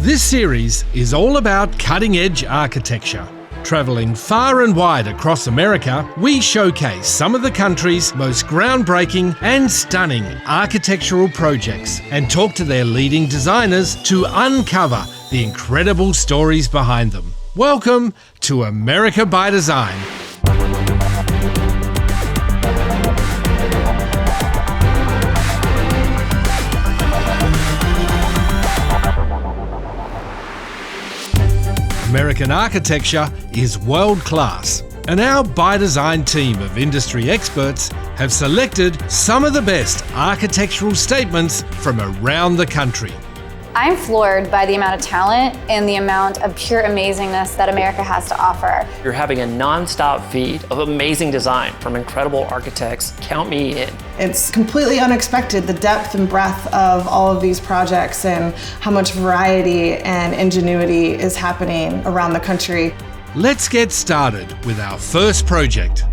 This series is all about cutting-edge architecture. Travelling far and wide across America, we showcase some of the country's most groundbreaking and stunning architectural projects and talk to their leading designers to uncover the incredible stories behind them. Welcome to America by Design. American architecture is world-class, and our ByDesign team of industry experts have selected some of the best architectural statements from around the country. I'm floored by the amount of talent and the amount of pure amazingness that America has to offer. You're having a non-stop feed of amazing design from incredible architects. Count me in. It's completely unexpected, the depth and breadth of all of these projects and how much variety and ingenuity is happening around the country. Let's get started with our first project.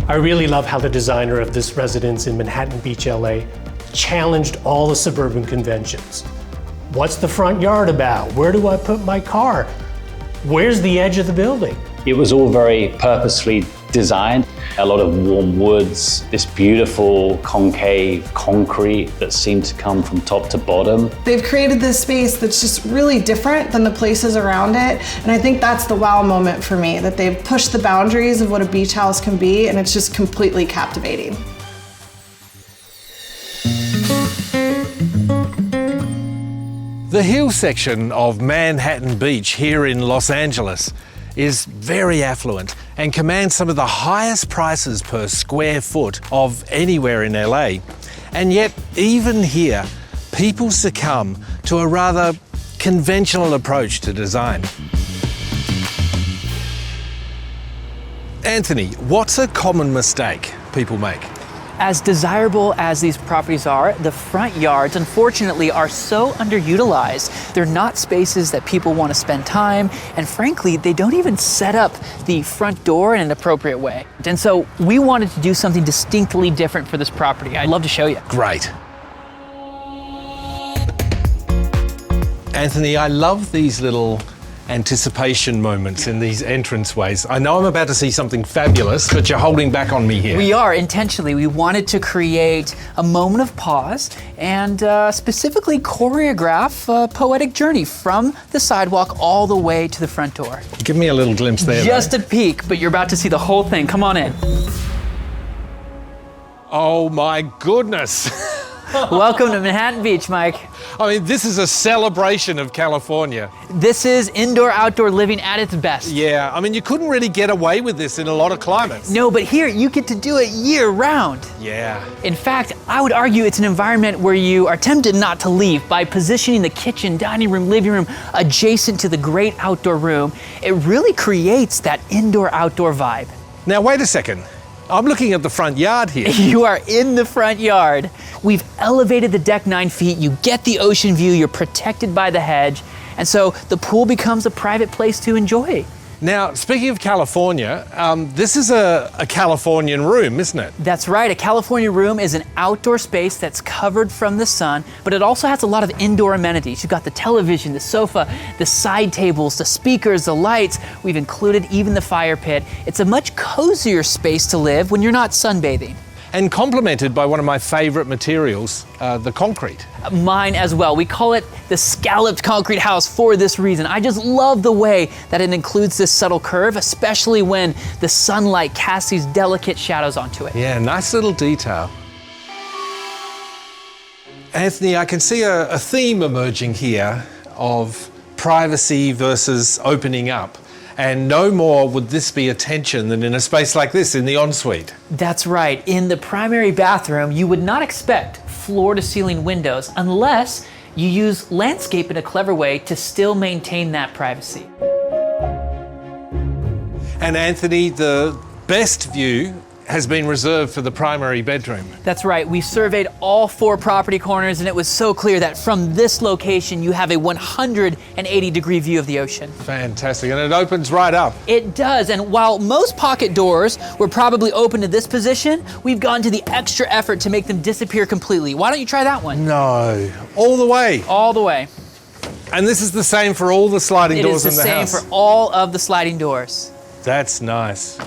I really love how the designer of this residence in Manhattan Beach, LA, challenged all the suburban conventions. What's the front yard about? Where do I put my car? Where's the edge of the building? It was all very purposefully designed. A lot of warm woods, this beautiful concave concrete that seemed to come from top to bottom. They've created this space that's just really different than the places around it. And I think that's the wow moment for me, that they've pushed the boundaries of what a beach house can be, and it's just completely captivating. The hill section of Manhattan Beach here in Los Angeles is very affluent and commands some of the highest prices per square foot of anywhere in LA. And yet, even here, people succumb to a rather conventional approach to design. Anthony, what's a common mistake people make? As desirable as these properties are, the front yards, unfortunately, are so underutilized. They're not spaces that people want to spend time, and frankly, they don't even set up the front door in an appropriate way. And so we wanted to do something distinctly different for this property. I'd love to show you. Great. Anthony, I love these little anticipation moments in these entranceways. I know I'm about to see something fabulous, but you're holding back on me here. We are, intentionally. We wanted to create a moment of pause and specifically choreograph a poetic journey from the sidewalk all the way to the front door. Give me a little glimpse there. Just a peek, but you're about to see the whole thing. Come on in. Oh my goodness. Welcome to Manhattan Beach, Mike. I mean, this is a celebration of California. This is indoor-outdoor living at its best. Yeah, I mean, you couldn't really get away with this in a lot of climates. No, but here you get to do it year-round. Yeah. In fact, I would argue it's an environment where you are tempted not to leave by positioning the kitchen, dining room, living room adjacent to the great outdoor room. It really creates that indoor-outdoor vibe. Now, wait a second. I'm looking at the front yard here. You are in the front yard. We've elevated the deck 9 feet. You get the ocean view. You're protected by the hedge. And so the pool becomes a private place to enjoy. Now, speaking of California, this is a Californian room, isn't it? That's right. A California room is an outdoor space that's covered from the sun, but it also has a lot of indoor amenities. You've got the television, the sofa, the side tables, the speakers, the lights. We've included even the fire pit. It's a much cozier space to live when you're not sunbathing. And complemented by one of my favorite materials, the concrete. Mine as well. We call it the scalloped concrete house for this reason. I just love the way that it includes this subtle curve, especially when the sunlight casts these delicate shadows onto it. Yeah, nice little detail. Anthony, I can see a theme emerging here of privacy versus opening up. And no more would this be a tension than in a space like this in the ensuite. That's right. In the primary bathroom, you would not expect floor-to-ceiling windows unless you use landscape in a clever way to still maintain that privacy. And Anthony, the best view has been reserved for the primary bedroom. That's right. We surveyed all 4 property corners, and it was so clear that from this location, you have a 180-degree view of the ocean. Fantastic, and it opens right up. It does, and while most pocket doors were probably open to this position, we've gone to the extra effort to make them disappear completely. Why don't you try that one? No, all the way. All the way. And this is the same for all the sliding doors in the house? It is the same for all of the sliding doors. That's nice.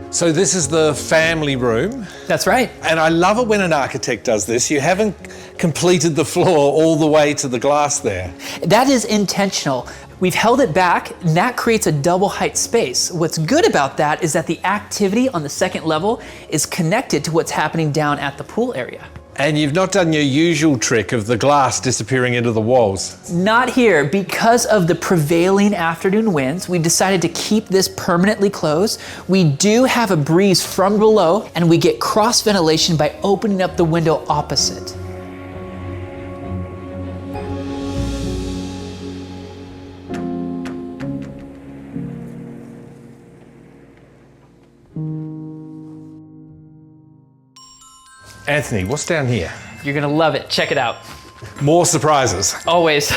So this is the family room. That's right. And I love it when an architect does this. You haven't completed the floor all the way to the glass there. That is intentional. We've held it back, and that creates a double height space. What's good about that is that the activity on the second level is connected to what's happening down at the pool area. And you've not done your usual trick of the glass disappearing into the walls. Not here. Because of the prevailing afternoon winds, we decided to keep this permanently closed. We do have a breeze from below, and we get cross ventilation by opening up the window opposite. Anthony, what's down here? You're gonna love it. Check it out. More surprises. Always.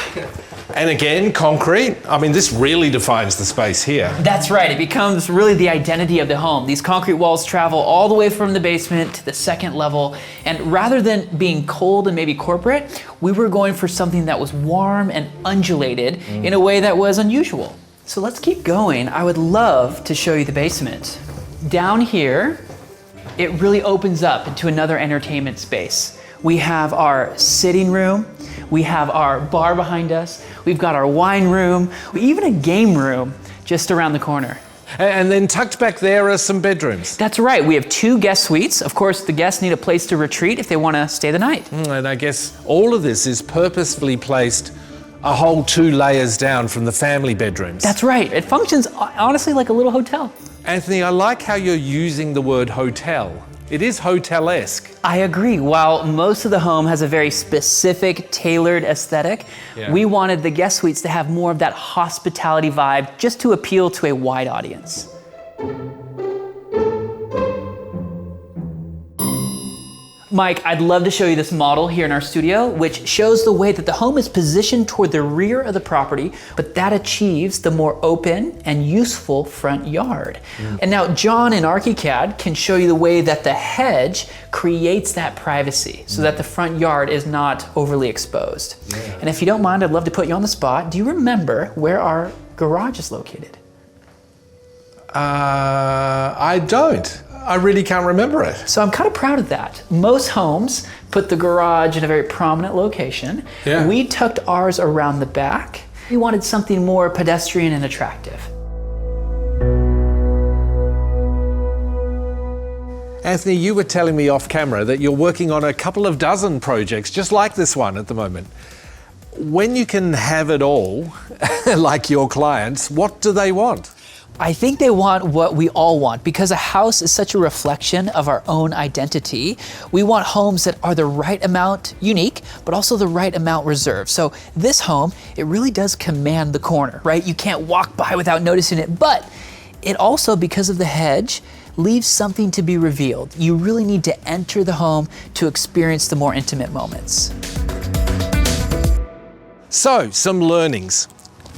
And again, concrete. I mean, this really defines the space here. That's right. It becomes really the identity of the home. These concrete walls travel all the way from the basement to the second level. And rather than being cold and maybe corporate, we were going for something that was warm and undulated in a way that was unusual. So let's keep going. I would love to show you the basement. Down here, it really opens up into another entertainment space. We have our sitting room, we have our bar behind us, we've got our wine room, even a game room just around the corner. And then tucked back there are some bedrooms. That's right, we have 2 guest suites. Of course, the guests need a place to retreat if they want to stay the night. And I guess all of this is purposefully placed a whole 2 layers down from the family bedrooms. That's right, it functions honestly like a little hotel. Anthony, I like how you're using the word hotel. It is hotel-esque. I agree. While most of the home has a very specific, tailored aesthetic, we wanted the guest suites to have more of that hospitality vibe just to appeal to a wide audience. Mike, I'd love to show you this model here in our studio, which shows the way that the home is positioned toward the rear of the property, but that achieves the more open and useful front yard. And now John in ArchiCAD can show you the way that the hedge creates that privacy so that the front yard is not overly exposed. And if you don't mind, I'd love to put you on the spot. Do you remember where our garage is located? I don't. I really can't remember it. So I'm kind of proud of that. Most homes put the garage in a very prominent location. Yeah. We tucked ours around the back. We wanted something more pedestrian and attractive. Anthony, you were telling me off camera that you're working on a couple of dozen projects just like this one at the moment. When you can have it all, like your clients, what do they want? I think they want what we all want. Because a house is such a reflection of our own identity, we want homes that are the right amount unique, but also the right amount reserved. So this home, it really does command the corner, right? You can't walk by without noticing it, but it also, because of the hedge, leaves something to be revealed. You really need to enter the home to experience the more intimate moments. So, some learnings.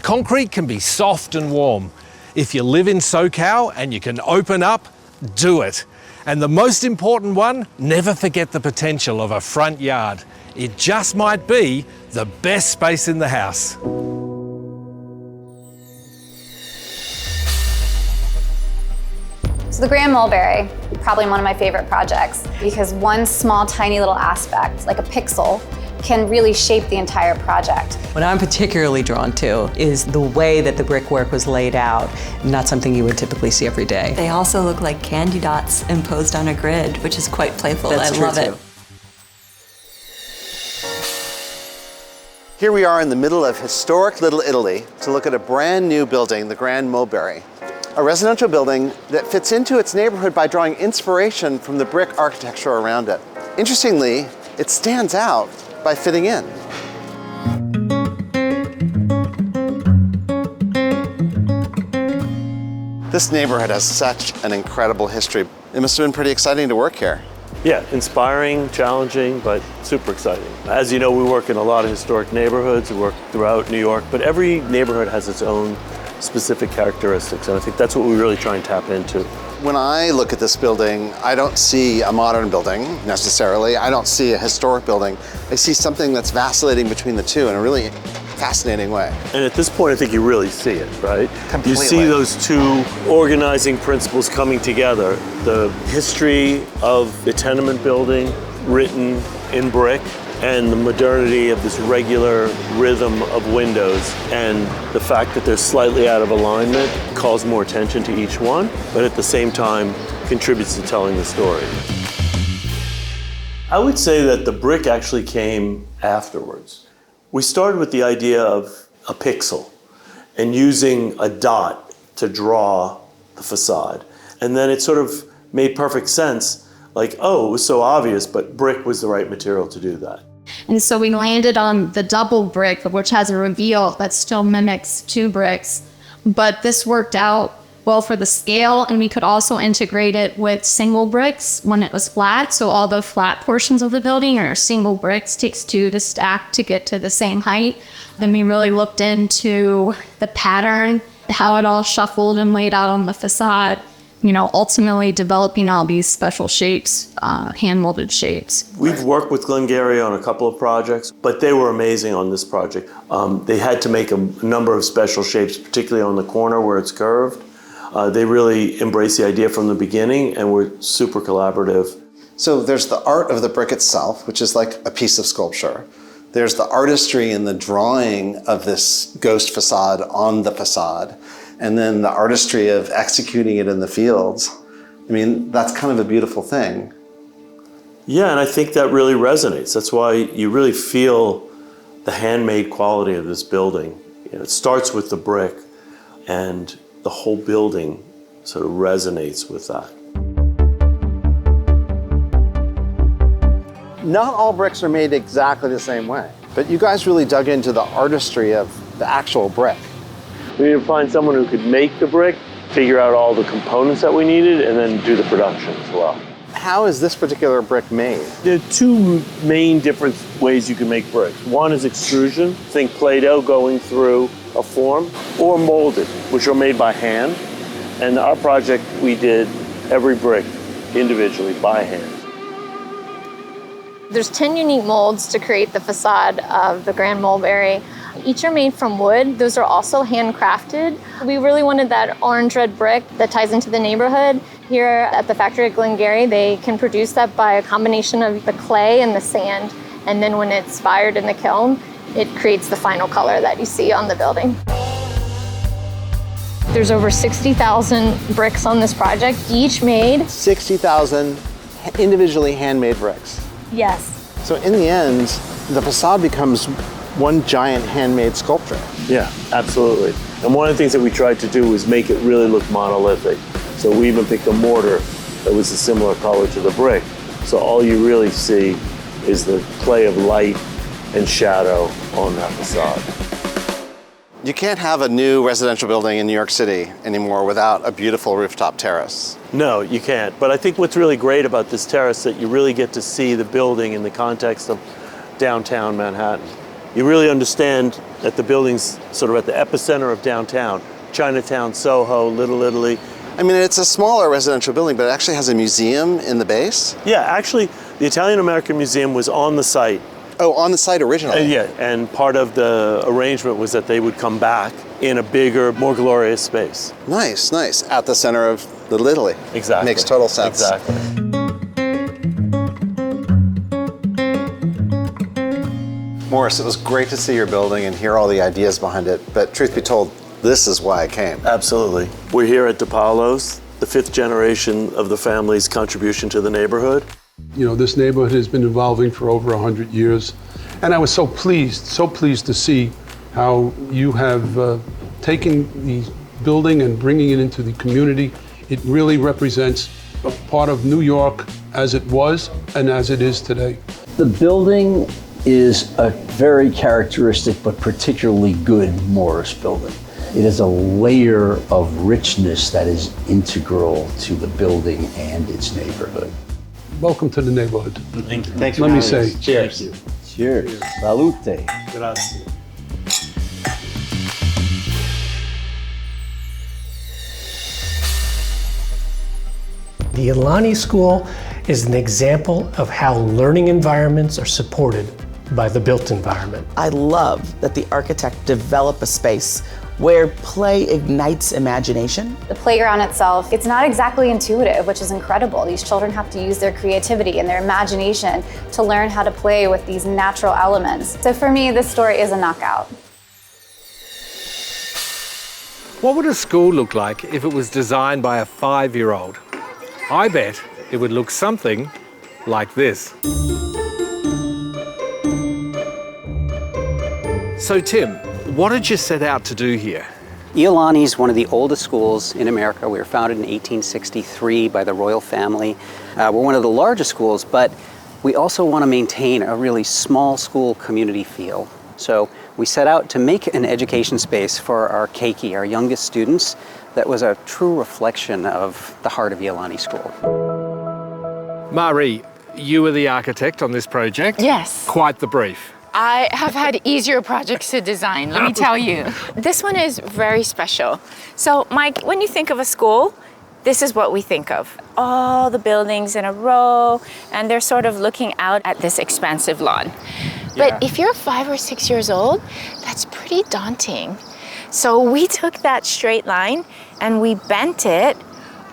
Concrete can be soft and warm. If you live in SoCal and you can open up, do it. And the most important one, never forget the potential of a front yard. It just might be the best space in the house. So the Grand Mulberry, probably one of my favorite projects, because one small, tiny little aspect, like a pixel, can really shape the entire project. What I'm particularly drawn to is the way that the brickwork was laid out, not something you would typically see every day. They also look like candy dots imposed on a grid, which is quite playful. That's true, I love it. Here we are in the middle of historic Little Italy to look at a brand new building, the Grand Mulberry, a residential building that fits into its neighborhood by drawing inspiration from the brick architecture around it. Interestingly, it stands out by fitting in. This neighborhood has such an incredible history. It must have been pretty exciting to work here. Yeah, inspiring, challenging, but super exciting. As you know, we work in a lot of historic neighborhoods. We work throughout New York, but every neighborhood has its own specific characteristics, and I think that's what we really try and tap into. When I look at this building, I don't see a modern building necessarily. I don't see a historic building. I see something that's vacillating between the two in a really fascinating way. And at this point, I think you really see it, right? Completely. You see those two organizing principles coming together. The history of the tenement building written in brick, and the modernity of this regular rhythm of windows, and the fact that they're slightly out of alignment calls more attention to each one, but at the same time contributes to telling the story. I would say that the brick actually came afterwards. We started with the idea of a pixel and using a dot to draw the facade. And then it sort of made perfect sense, like, oh, it was so obvious, but brick was the right material to do that. And so we landed on the double brick, which has a reveal that still mimics two bricks. But this worked out well for the scale, and we could also integrate it with single bricks when it was flat. So all the flat portions of the building are single bricks, takes two to stack to get to the same height. Then we really looked into the pattern, how it all shuffled and laid out on the facade. You know, ultimately developing all these special shapes, hand-molded shapes. We've worked with Glengarry on a couple of projects, but they were amazing on this project. They had to make a number of special shapes, particularly on the corner where it's curved. They really embraced the idea from the beginning and were super collaborative. So there's the art of the brick itself, which is like a piece of sculpture. There's the artistry in the drawing of this ghost facade on the facade. And then the artistry of executing it in the fields. I mean, that's kind of a beautiful thing. Yeah, and I think that really resonates. That's why you really feel the handmade quality of this building. You know, it starts with the brick, and the whole building sort of resonates with that. Not all bricks are made exactly the same way, but you guys really dug into the artistry of the actual brick. We needed to find someone who could make the brick, figure out all the components that we needed, and then do the production as well. How is this particular brick made? There are two main different ways you can make bricks. One is extrusion, think Play-Doh going through a form, or molded, which are made by hand. And our project, we did every brick individually by hand. There's 10 unique molds to create the facade of the Grand Mulberry. Each are made from wood. Those are also handcrafted. We really wanted that orange-red brick that ties into the neighborhood. Here at the factory at Glengarry, they can produce that by a combination of the clay and the sand. And then when it's fired in the kiln, it creates the final color that you see on the building. There's over 60,000 bricks on this project, each made. 60,000 individually handmade bricks. Yes. So in the end, the facade becomes one giant handmade sculpture. Yeah, absolutely. And one of the things that we tried to do was make it really look monolithic. So we even picked a mortar that was a similar color to the brick. So all you really see is the play of light and shadow on that facade. You can't have a new residential building in New York City anymore without a beautiful rooftop terrace. No, you can't. But I think what's really great about this terrace is that you really get to see the building in the context of downtown Manhattan. You really understand that the building's sort of at the epicenter of downtown. Chinatown, Soho, Little Italy. I mean, it's a smaller residential building, but it actually has a museum in the base. Yeah, actually, the Italian-American Museum was on the site. Oh, on the site originally? Yeah, and part of the arrangement was that they would come back in a bigger, more glorious space. Nice, nice. At the center of Little Italy. Exactly. Makes total sense. Exactly. Morris, it was great to see your building and hear all the ideas behind it, but truth be told, this is why I came. Absolutely. We're here at DePaulo's, the 5th generation of the family's contribution to the neighborhood. You know, this neighborhood has been evolving for over 100 years, and I was so pleased to see how you have taken the building and bringing it into the community. It really represents a part of New York as it was and as it is today. The building is a very characteristic but particularly good Morris building. It is a layer of richness that is integral to the building and its neighborhood. Welcome to the neighborhood. Thank you. Thanks Let me say cheers. Cheers. Salute. Grazie. The Elani School is an example of how learning environments are supported by the built environment. I love that the architect developed a space where play ignites imagination. The playground itself, it's not exactly intuitive, which is incredible. These children have to use their creativity and their imagination to learn how to play with these natural elements. So for me, this story is a knockout. What would a school look like if it was designed by a 5-year-old? I bet it would look something like this. So Tim, what did you set out to do here? Iolani is one of the oldest schools in America. We were founded in 1863 by the royal family. We're one of the largest schools, but we also want to maintain a really small school community feel. So we set out to make an education space for our keiki, our youngest students, that was a true reflection of the heart of Iolani School. Marie, you were the architect on this project. Yes. Quite the brief. I have had easier projects to design, let me tell you. This one is very special. So, Mike, when you think of a school, this is what we think of. All the buildings in a row, and they're sort of looking out at this expansive lawn. But if you're 5 or 6 years old, that's pretty daunting. So we took that straight line and we bent it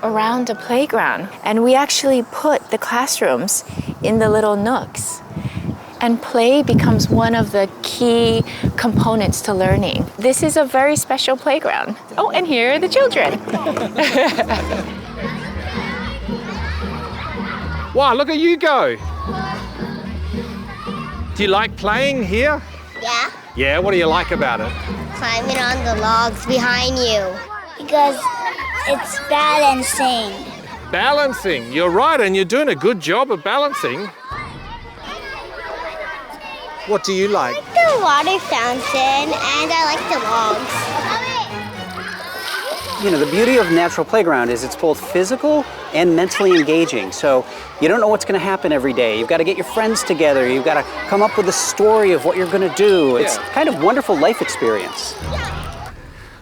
around a playground. And we actually put the classrooms in the little nooks. And play becomes one of the key components to learning. This is a very special playground. Oh, and here are the children. Wow, look at you go. Do you like playing here? Yeah. Yeah, what do you like about it? Climbing on the logs behind you. Because it's balancing. Balancing, you're right, and you're doing a good job of balancing. What do you like? I like the water fountain and I like the logs. You know, the beauty of natural playground is it's both physical and mentally engaging. So you don't know what's going to happen every day. You've got to get your friends together. You've got to come up with a story of what you're going to do. It's kind of wonderful life experience.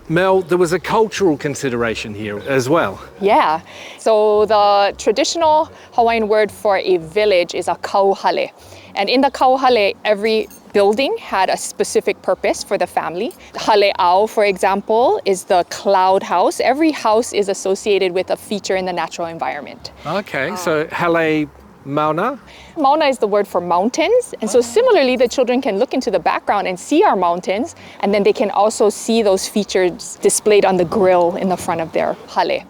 Mel, there was a cultural consideration here as well. Yeah, so the traditional Hawaiian word for a village is a kauhale. And in the kauhale, every building had a specific purpose for the family. Hale'au, for example, is the cloud house. Every house is associated with a feature in the natural environment. Okay, so hale mauna? Mauna is the word for mountains. And so similarly, the children can look into the background and see our mountains, and then they can also see those features displayed on the grill in the front of their hale.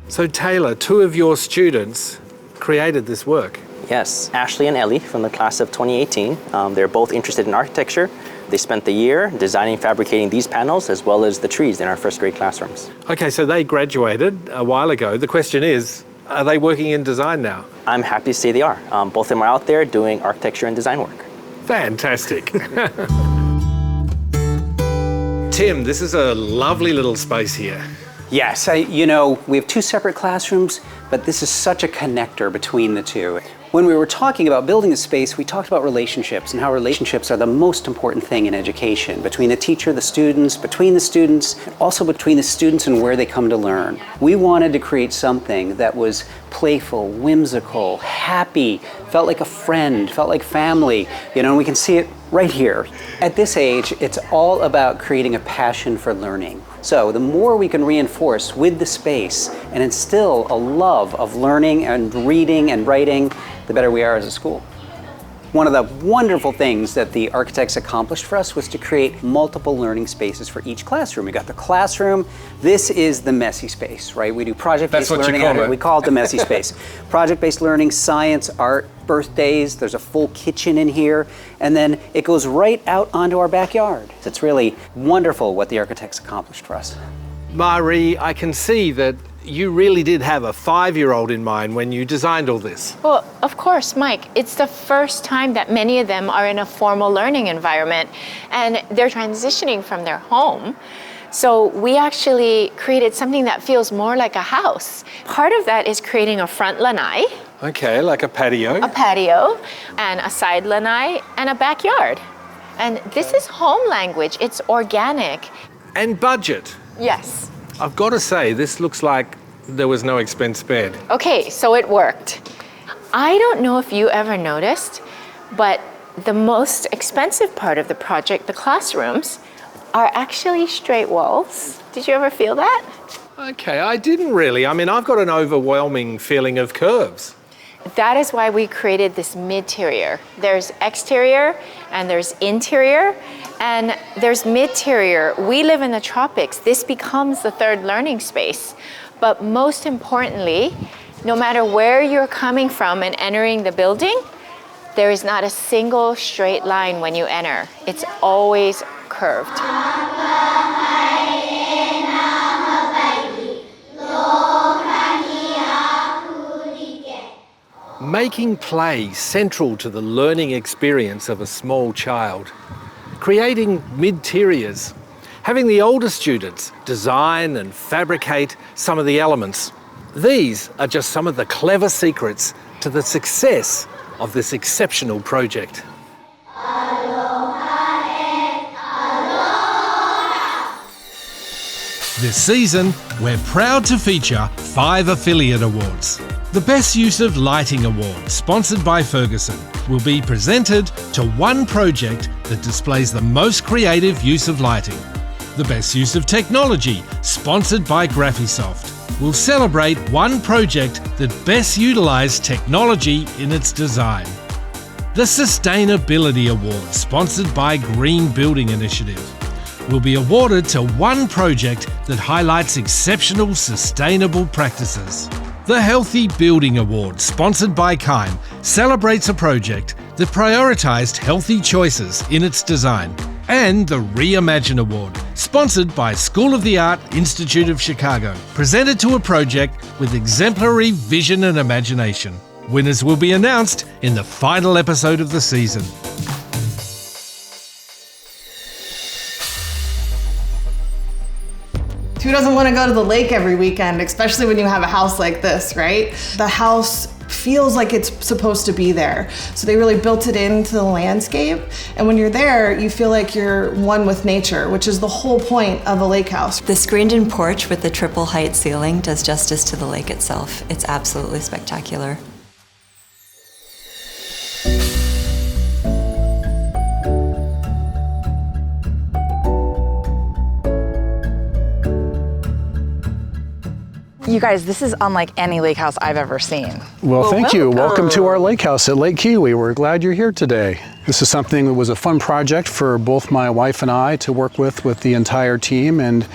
So Taylor, 2 of your students created this work. Yes, Ashley and Ellie from the class of 2018. They're both interested in architecture. They spent the year designing and fabricating these panels as well as the trees in our first grade classrooms. Okay, so they graduated a while ago. The question is, are they working in design now? I'm happy to say they are. Both of them are out there doing architecture and design work. Fantastic. Tim, this is a lovely little space here. Yes, you know, we have 2 separate classrooms, but this is such a connector between the 2. When we were talking about building a space, we talked about relationships and how relationships are the most important thing in education, between the teacher, the students, between the students, also between the students and where they come to learn. We wanted to create something that was playful, whimsical, happy, felt like a friend, felt like family, you know, and we can see it right here. At this age, it's all about creating a passion for learning. So the more we can reinforce with the space and instill a love of learning and reading and writing, the better we are as a school. One of the wonderful things that the architects accomplished for us was to create multiple learning spaces for each classroom. We got the classroom. This is the messy space, right? We do project-based learning. We call it the messy space. Project-based learning, science, art, birthdays. There's a full kitchen in here. And then it goes right out onto our backyard. It's really wonderful what the architects accomplished for us. Marie, I can see that you really did have a 5-year-old in mind when you designed all this. Well, of course, Mike. It's the first time that many of them are in a formal learning environment and they're transitioning from their home. So we actually created something that feels more like a house. Part of that is creating a front lanai. Okay, like a patio. A patio, and a side lanai, and a backyard. And this is home language. It's organic. And budget. Yes. I've got to say, this looks like there was no expense spared. Okay, so it worked. I don't know if you ever noticed, but the most expensive part of the project, the classrooms, are actually straight walls. Did you ever feel that? Okay, I didn't really. I mean, I've got an overwhelming feeling of curves. That is why we created this mid-tier. There's exterior and there's interior and there's mid-tier. We live in the tropics. This becomes the third learning space. But most importantly, no matter where you're coming from and entering the building, there is not a single straight line when you enter. It's always curved. Making play central to the learning experience of a small child. Creating mid-tiers. Having the older students design and fabricate some of the elements. These are just some of the clever secrets to the success of this exceptional project. This season, we're proud to feature 5 affiliate awards. The Best Use of Lighting Award, sponsored by Ferguson, will be presented to one project that displays the most creative use of lighting. The Best Use of Technology, sponsored by Graphisoft, will celebrate one project that best utilised technology in its design. The Sustainability Award, sponsored by Green Building Initiative, will be awarded to one project that highlights exceptional sustainable practices. The Healthy Building Award, sponsored by Kime, celebrates a project that prioritised healthy choices in its design. And the Reimagine Award, sponsored by School of the Art Institute of Chicago, presented to a project with exemplary vision and imagination. Winners will be announced in the final episode of the season. Who doesn't want to go to the lake every weekend, especially when you have a house like this, right? The house feels like it's supposed to be there. So they really built it into the landscape. And when you're there, you feel like you're one with nature, which is the whole point of a lake house. The screened-in porch with the triple height ceiling does justice to the lake itself. It's absolutely spectacular. You guys, this is unlike any lake house I've ever seen. Well, thank you. Welcome to our lake house at Lake Kiwi. We're glad you're here today. This is something that was a fun project for both my wife and I to work with the entire team. And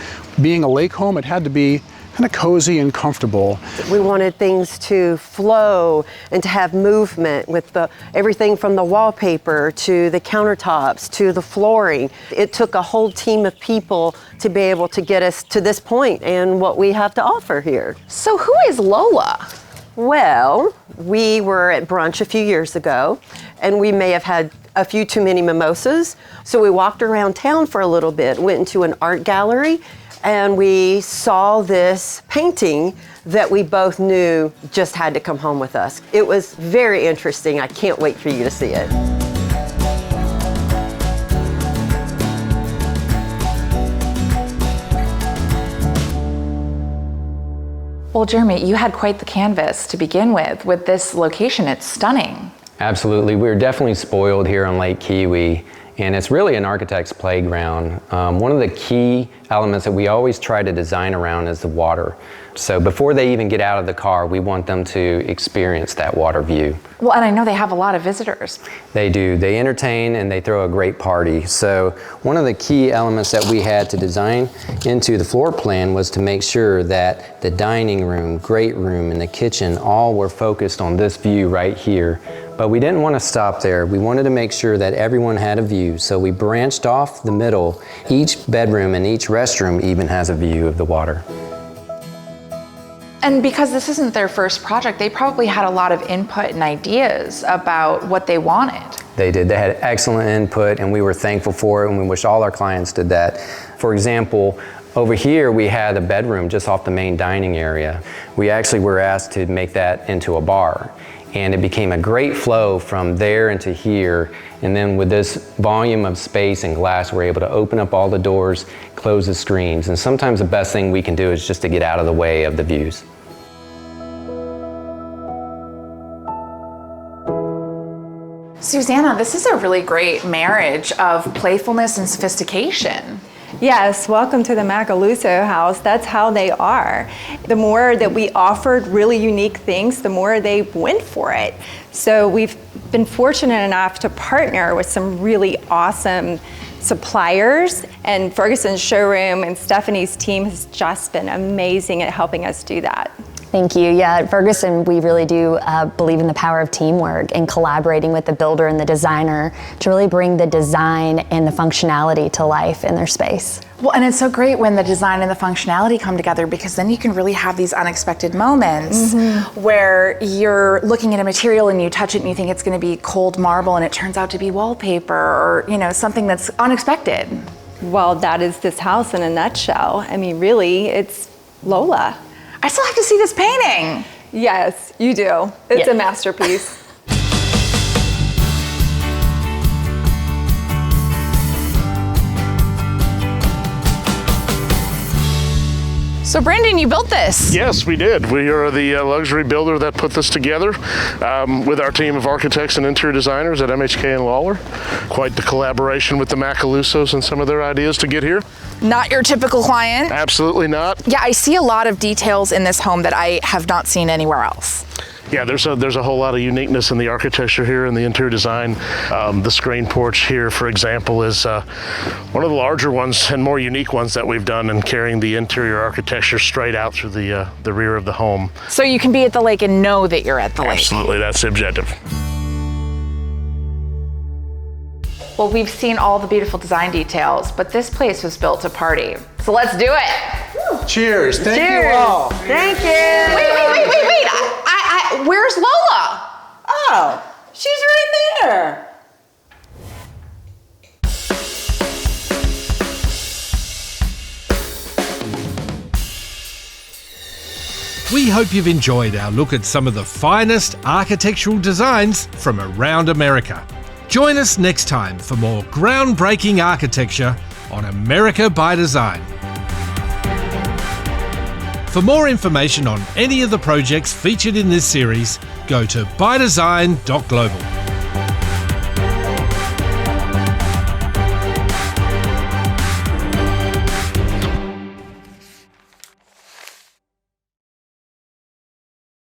being a lake home, it had to be kind of cozy and comfortable. We wanted things to flow and to have movement with everything from the wallpaper to the countertops to the flooring. It took a whole team of people to be able to get us to this point and what we have to offer here. So who is Lola? Well, we were at brunch a few years ago and we may have had a few too many mimosas. So we walked around town for a little bit, went into an art gallery, and we saw this painting that we both knew just had to come home with us. It was very interesting. I can't wait for you to see it. Well, Jeremy, you had quite the canvas to begin with this location. It's stunning. Absolutely. We're definitely spoiled here on Lake Kiwi. And it's really an architect's playground. One of the key elements that we always try to design around is the water. So before they even get out of the car, we want them to experience that water view. Well, and I know they have a lot of visitors. They do. They entertain and they throw a great party. So one of the key elements that we had to design into the floor plan was to make sure that the dining room, great room, and the kitchen all were focused on this view right here. But we didn't want to stop there. We wanted to make sure that everyone had a view. So we branched off the middle. Each bedroom and each restroom even has a view of the water. And because this isn't their first project, they probably had a lot of input and ideas about what they wanted. They did. They had excellent input and we were thankful for it, and we wish all our clients did that. For example, over here we had a bedroom just off the main dining area. We actually were asked to make that into a bar. And it became a great flow from there into here. And then with this volume of space and glass, we're able to open up all the doors, close the screens. And sometimes the best thing we can do is just to get out of the way of the views. Susanna, this is a really great marriage of playfulness and sophistication. Yes, welcome to the Macaluso house. That's how they are. The more that we offered really unique things, the more they went for it. So we've been fortunate enough to partner with some really awesome suppliers, and Ferguson's showroom and Stephanie's team has just been amazing at helping us do that. Thank you. Yeah, at Ferguson, we really do believe in the power of teamwork and collaborating with the builder and the designer to really bring the design and the functionality to life in their space. Well, and it's so great when the design and the functionality come together, because then you can really have these unexpected moments where you're looking at a material and you touch it and you think it's going to be cold marble and it turns out to be wallpaper, or, you know, something that's unexpected. Well, that is this house in a nutshell. I mean, really, it's Lola. I still have to see this painting. Yes, you do. It's a masterpiece. So Brandon, you built this. Yes, we did. We are the luxury builder that put this together with our team of architects and interior designers at MHK and Lawler. Quite the collaboration with the Macalusos and some of their ideas to get here. Not your typical client? Absolutely not. Yeah, I see a lot of details in this home that I have not seen anywhere else. Yeah, there's a whole lot of uniqueness in the architecture here and the interior design. The screen porch here, for example, is one of the larger ones and more unique ones that we've done in carrying the interior architecture straight out through the rear of the home. So you can be at the lake and know that you're at the lake. Absolutely, that's the objective. Well, we've seen all the beautiful design details, but this place was built to party. So let's do it. Cheers. Thank you all. Thank you. Wait. Where's Lola? Oh, she's right there. We hope you've enjoyed our look at some of the finest architectural designs from around America. Join us next time for more groundbreaking architecture on America by Design. For more information on any of the projects featured in this series, go to bydesign.global.